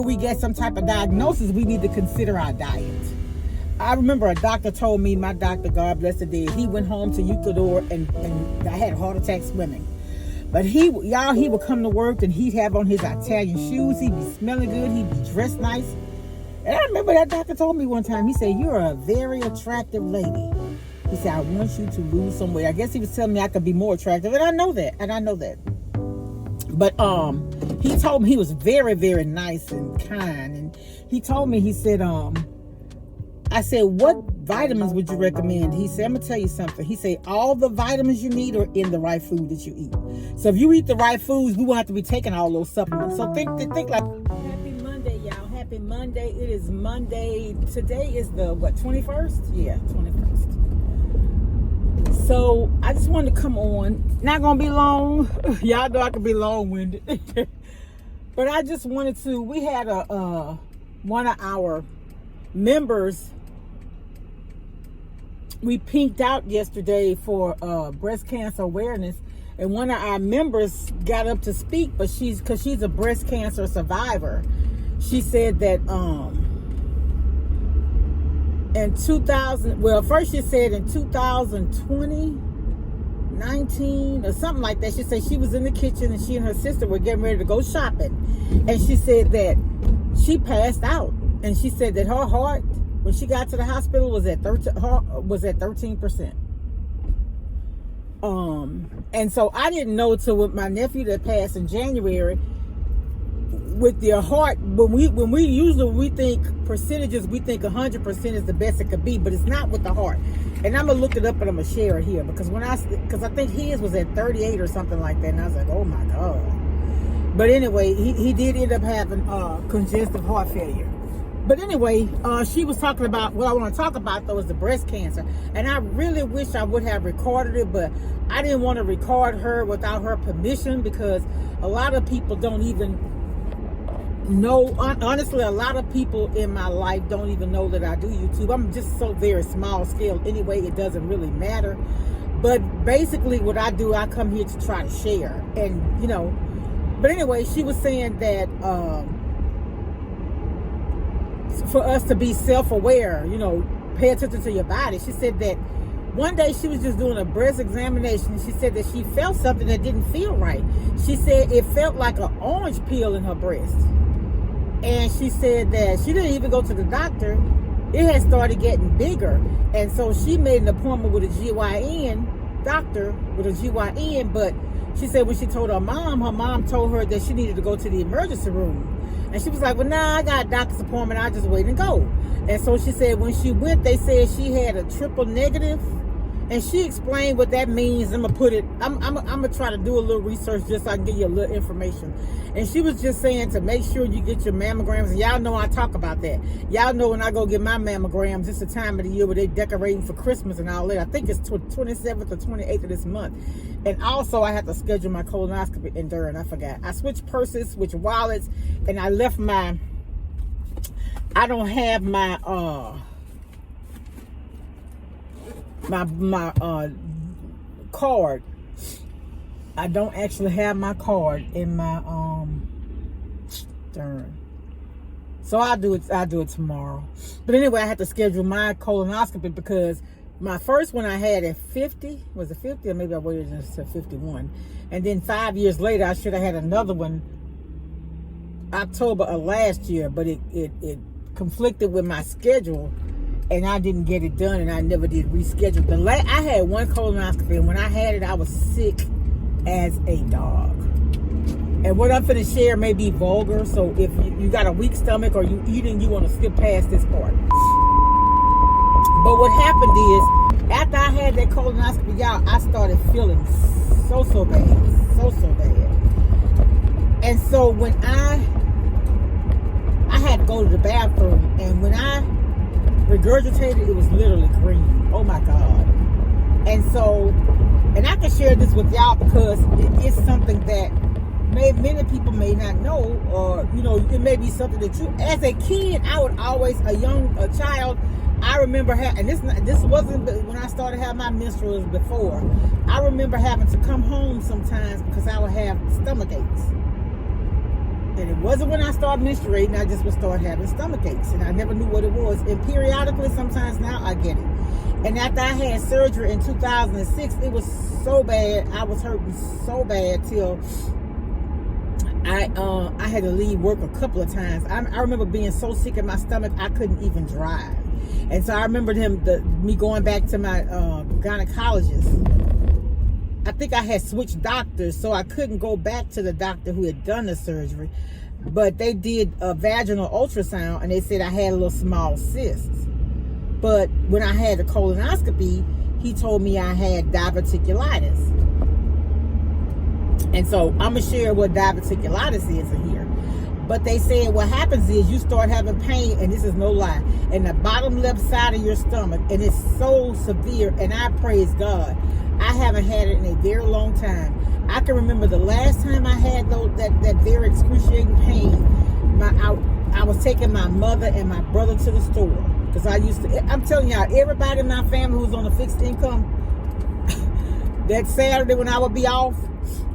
we get some type of diagnosis, we need to consider our diet. I remember a doctor told me, my doctor, God bless the dead, he went home to Ecuador and I had a heart attack swimming. But he would come to work and he'd have on his Italian shoes. He'd be smelling good. He'd be dressed nice. And I remember that doctor told me one time, he said, you're a very attractive lady. He said, I want you to lose some weight. I guess he was telling me I could be more attractive. And I know that. But he told me, he was very, very nice and kind. And he told me, he said, I said, what vitamins would you recommend? He said, I'm going to tell you something. He said, all the vitamins you need are in the right food that you eat. So if you eat the right foods, we won't have to be taking all those supplements. So think like, happy Monday, y'all. Happy Monday. It is Monday. Today is the, 21st? Yeah, 21st. So I just wanted to come on. Not going to be long. Y'all know I can be long-winded. But I just wanted to, we had one of our members, we pinked out yesterday for breast cancer awareness, and one of our members got up to speak, but because she's a breast cancer survivor, she said that in 2000, well, first she said in 2020, 19 or something like that, she said she was in the kitchen and she and her sister were getting ready to go shopping, and she said that she passed out, and she said that her heart, when she got to the hospital, was at 13%. And so I didn't know till with my nephew that passed in January, with your heart, when we think percentages, we think 100% is the best it could be, but it's not with the heart. And I'm gonna look it up and I'm gonna share it here, because I think his was at 38 or something like that, and I was like, oh my God. But anyway, he did end up having congestive heart failure. But anyway, she was talking about, what I want to talk about though is the breast cancer. And I really wish I would have recorded it, but I didn't want to record her without her permission, because a lot of people don't even know. Honestly, a lot of people in my life don't even know that I do YouTube. I'm just so very small scale anyway, it doesn't really matter. But basically what I do, I come here to try to share. And, but anyway, she was saying that for us to be self-aware, pay attention to your body. She said that one day she was just doing a breast examination. She said that she felt something that didn't feel right. She said it felt like an orange peel in her breast. And she said that she didn't even go to the doctor. It had started getting bigger. And so she made an appointment with a GYN doctor, with a GYN, but she said when she told her mom told her that she needed to go to the emergency room. And she was like, well, nah, I got a doctor's appointment. I'll just wait and go. And so she said when she went, they said she had a triple negative. And she explained what that means. I'm going to try to do a little research just so I can give you a little information. And she was just saying to make sure you get your mammograms. And y'all know I talk about that. Y'all know when I go get my mammograms, it's the time of the year where they decorating for Christmas and all that. I think it's 27th or 28th of this month. And also I have to schedule my colonoscopy in Durham. I forgot. I switched purses, switched wallets, and I left I don't have my card. I don't actually have my card in my darn. So I'll do it tomorrow. But anyway, I had to schedule my colonoscopy because my first one I had at 50. Was it 50? Or maybe I waited until 51. And then 5 years later, I should have had another one October of last year, but it conflicted with my schedule. And I didn't get it done, and I never did reschedule. I had one colonoscopy, and when I had it, I was sick as a dog. And what I'm finna share may be vulgar, so if you got a weak stomach or you eating, you want to skip past this part. But what happened is, after I had that colonoscopy, y'all, I started feeling so bad. So bad. And so when I had to go to the bathroom, and when I regurgitated, it was literally green. Oh my God. And so, and I can share this with y'all because it's something that many people may not know, or it may be something that you, as a kid, I would always, a child, I remember and this wasn't when I started having my menstruals before. I remember having to come home sometimes because I would have stomach aches. And it wasn't when I started menstruating, I just would start having stomach aches. And I never knew what it was. And periodically, sometimes now, I get it. And after I had surgery in 2006, it was so bad. I was hurting so bad till I had to leave work a couple of times. I remember being so sick in my stomach, I couldn't even drive. And so I remembered me going back to my gynecologist. I think I had switched doctors, so I couldn't go back to the doctor who had done the surgery. But they did a vaginal ultrasound, and they said I had a little small cyst. But when I had the colonoscopy, he told me I had diverticulitis. And so I'm going to share what diverticulitis is in here. But they said what happens is you start having pain, and this is no lie, in the bottom left side of your stomach, and it's so severe, and I praise God. I haven't had it in a very long time. I can remember the last time I had that very excruciating pain. I was taking my mother and my brother to the store. Because I'm telling y'all, everybody in my family who's on a fixed income, that Saturday when I would be off,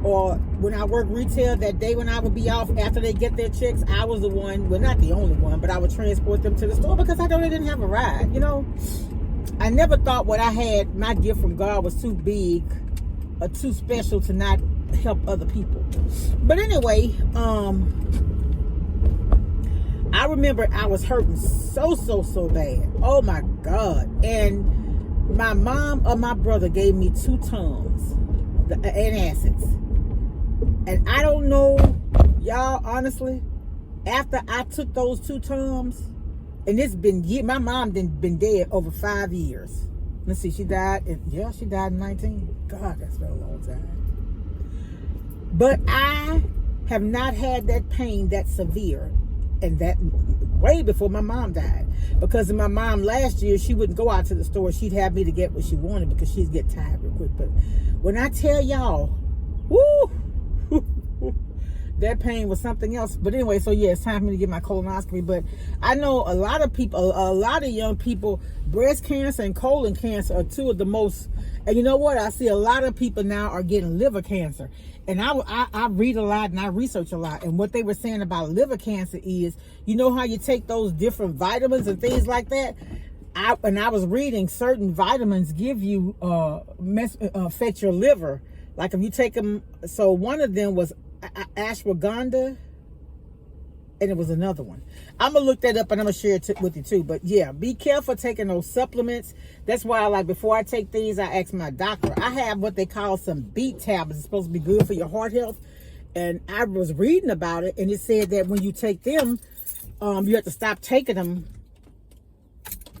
or when I work retail, that day when I would be off after they get their checks, I was the one, well, not the only one, but I would transport them to the store because I know they didn't have a ride, you know. I never thought what I had, my gift from God, was too big or too special to not help other people. But anyway, I remember I was hurting so bad. Oh my God. And my mom or my brother gave me 2 Tums, antacids. And I don't know, y'all, honestly, after I took those 2 Tums, and it's been, my mom been dead over 5 years. Let's see, she died in 19. God, that's been a long time. But I have not had that pain that severe, and that way before my mom died. Because my mom last year, she wouldn't go out to the store. She'd have me to get what she wanted because she'd get tired real quick. But when I tell y'all, woo, that pain was something else. But anyway, so yeah, it's time for me to get my colonoscopy. But I know a lot of people, a lot of young people, breast cancer and colon cancer are 2 of the most. And you know what? I see a lot of people now are getting liver cancer. And I read a lot and I research a lot. And what they were saying about liver cancer is, you know how you take those different vitamins and things like that? I was reading certain vitamins give you, affect your liver. Like if you take them, so one of them was ashwagandha, and it was another one. I'm gonna look that up and I'm gonna share it with you too. But yeah, be careful taking those supplements. That's why, like, before I take these, I ask my doctor. I have what they call some beet tablets. It's supposed to be good for your heart health. And I was reading about it, and it said that when you take them, you have to stop taking them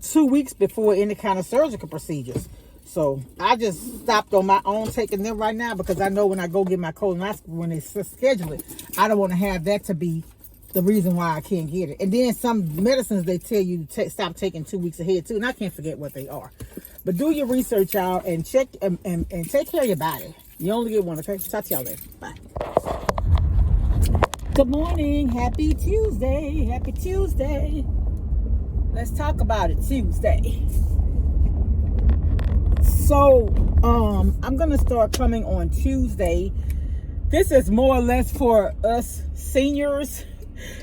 2 weeks before any kind of surgical procedures. So I just stopped on my own taking them right now because I know when I go get my colonoscopy, when they schedule it, I don't want to have that to be the reason why I can't get it. And then some medicines they tell you to stop taking 2 weeks ahead too, and I can't forget what they are. But do your research, y'all, and check and take care of your body. You only get one, okay? Talk to y'all later. Bye. Good morning. Happy Tuesday. Happy Tuesday. Let's talk about it Tuesday. So, I'm going to start coming on Tuesday. This is more or less for us seniors.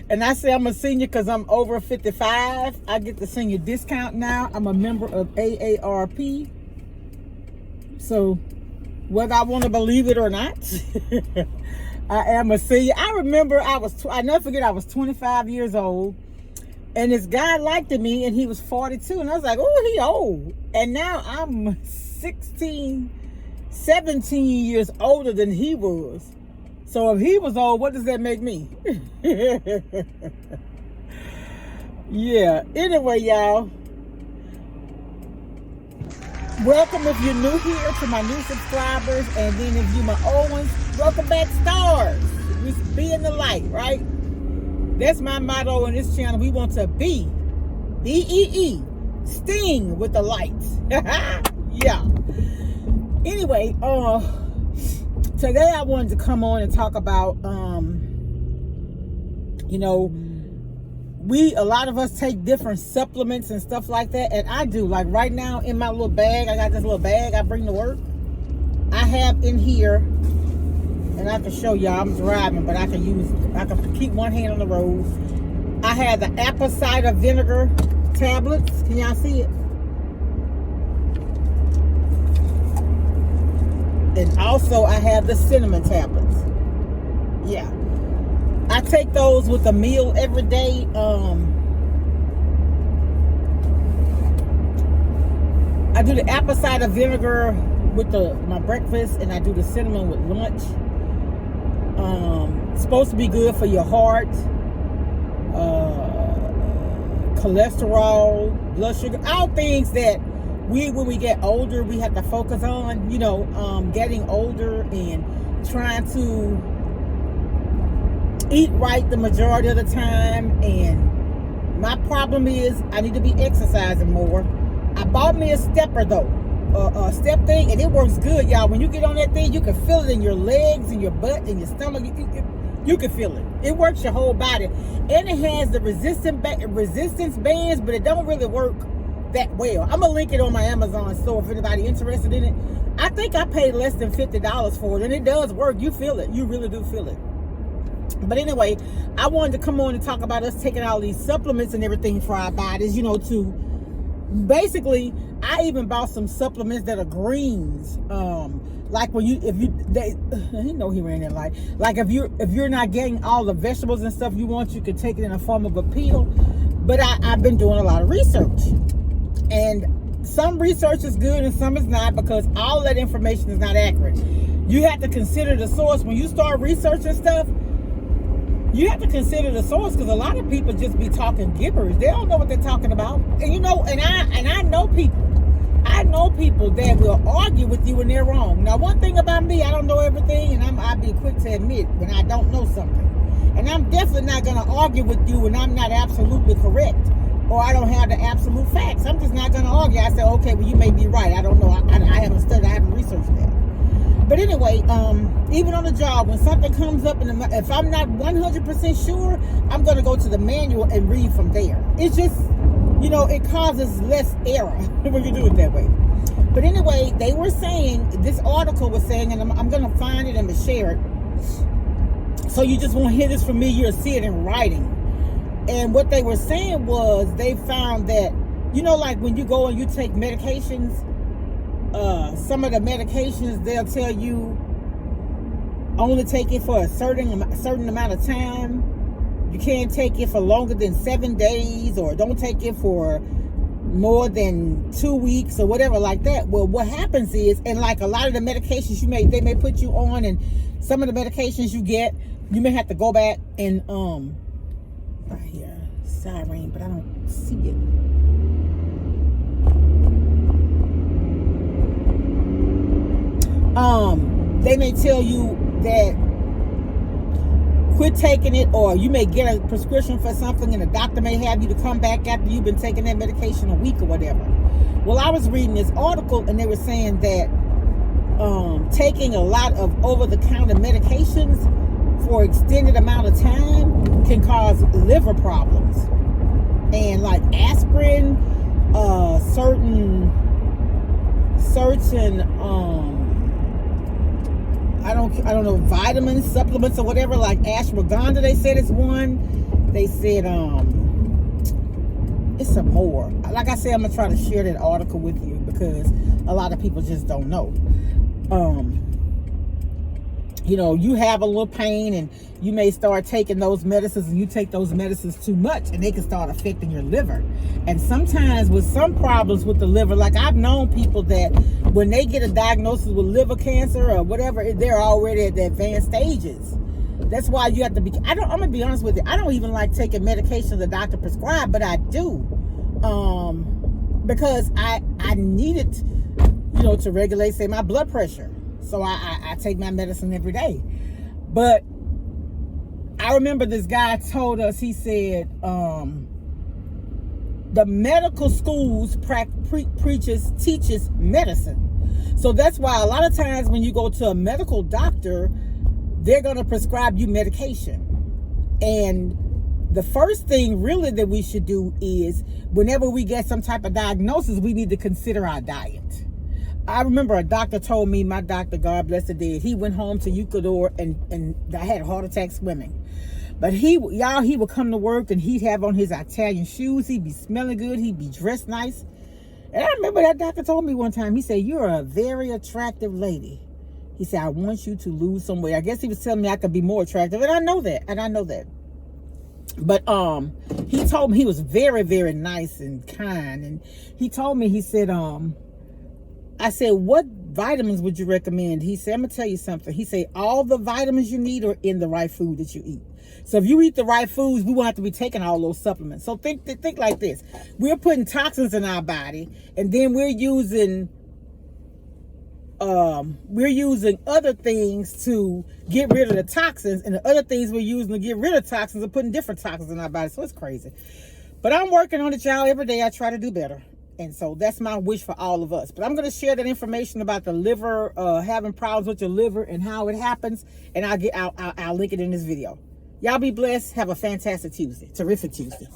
And I say I'm a senior because I'm over 55. I get the senior discount now. I'm a member of AARP. So, whether I want to believe it or not, I am a senior. I remember I never forget, I was 25 years old. And this guy liked me, and he was 42. And I was like, oh, he old. And now I'm 17 years older than he was. So if he was old, what does that make me? Yeah. Anyway, y'all. Welcome if you're new here to my new subscribers. And then if you're my old ones, welcome back, stars. We be in the light, right? That's my motto on this channel. We want to be B-E-E, sting with the lights. Yeah. Anyway, today I wanted to come on and talk about, you know, a lot of us take different supplements and stuff like that. And I do. Like right now in my little bag, I got this little bag I bring to work. I have in here, and and I can show y'all. I'm driving, but I can keep one hand on the road. I have the apple cider vinegar tablets. Can y'all see it? And also I have the cinnamon tablets. Yeah. I take those with a meal every day. I do the apple cider vinegar with my breakfast, and I do the cinnamon with lunch. It's supposed to be good for your heart, cholesterol, blood sugar, all things that when we get older, we have to focus on, getting older and trying to eat right the majority of the time. And my problem is I need to be exercising more. I bought me a stepper though, a step thing, and it works good, y'all. When you get on that thing, you can feel it in your legs and your butt and your stomach. You can feel it. It works your whole body, and it has the resistance bands, but it don't really work that well. I'm gonna link it on my Amazon store if anybody interested in it. I think I paid less than $50 for it, and it does work. You feel it. You really do feel it. But anyway, I wanted to come on and talk about us taking all these supplements and everything for our bodies, to basically, I even bought some supplements that are greens. Like he ran that light. Like if you're not getting all the vegetables and stuff you want, you can take it in the form of a peel. But I've been doing a lot of research, and some research is good and some is not, because all that information is not accurate. You have to consider the source when you start researching stuff. You have to consider the source, because a lot of people just be talking gibberish. They don't know what they're talking about. And I know people. I know people that will argue with you when they're wrong. Now, one thing about me, I don't know everything, and I'll be quick to admit when I don't know something. And I'm definitely not going to argue with you when I'm not absolutely correct, or I don't have the absolute facts. I'm just not going to argue. I say, okay, well, you may be right. I don't know. I haven't studied. I haven't researched that. But anyway, even on the job, when something comes up, and if I'm not 100% sure, I'm going to go to the manual and read from there. It's just, it causes less error when you do it that way. But anyway, they were saying, this article was saying, and I'm going to find it and share it. So you just won't hear this from me, you'll see it in writing. And what they were saying was, they found that, like when you go and you take medications, some of the medications, they'll tell you only take it for a certain amount of time. You can't take it for longer than 7 days, or don't take it for more than 2 weeks or whatever like that. Well, what happens is, and like a lot of the medications they may put you on, and some of the medications you get, you may have to go back and right here, siren, but I don't see it. They may tell you that quit taking it, or you may get a prescription for something and the doctor may have you to come back after you've been taking that medication a week or whatever. Well, I was reading this article and they were saying that taking a lot of over-the-counter medications for extended amount of time can cause liver problems. And like aspirin, certain I don't know, vitamins, supplements, or whatever, like ashwagandha, they said it's one. They said it's some more. Like I said, I'm gonna try to share that article with you, because a lot of people just don't know. You have a little pain and you may start taking those medicines, and you take those medicines too much and they can start affecting your liver. And sometimes with some problems with the liver, like I've known people that when they get a diagnosis with liver cancer or whatever, they're already at the advanced stages. That's why you have to be, I'm going to be honest with you, I don't even like taking medication the doctor prescribed, but I do. Because I need it, to regulate, say, my blood pressure. So I take my medicine every day. But I remember this guy told us, he said, the medical schools teaches medicine. So that's why a lot of times when you go to a medical doctor, they're going to prescribe you medication. And the first thing really that we should do is, whenever we get some type of diagnosis, we need to consider our diet. I remember a doctor told me, my doctor, God bless the dead, he went home to Ecuador and I had a heart attack swimming. But he would come to work and he'd have on his Italian shoes. He'd be smelling good. He'd be dressed nice. And I remember that doctor told me one time, he said, you're a very attractive lady. He said, I want you to lose some weight. I guess he was telling me I could be more attractive. And I know that. But he told me, he was very, very nice and kind. And he told me, he said, I said, what vitamins would you recommend? He said, I'm going to tell you something. He said, all the vitamins you need are in the right food that you eat. So if you eat the right foods, we won't have to be taking all those supplements. So think like this. We're putting toxins in our body, and then we're using other things to get rid of the toxins, and the other things we're using to get rid of toxins are putting different toxins in our body. So it's crazy. But I'm working on it, y'all. Every day I try to do better. And so that's my wish for all of us. But I'm going to share that information about the liver, having problems with your liver and how it happens. And I'll link it in this video. Y'all be blessed. Have a fantastic Tuesday. Terrific Tuesday.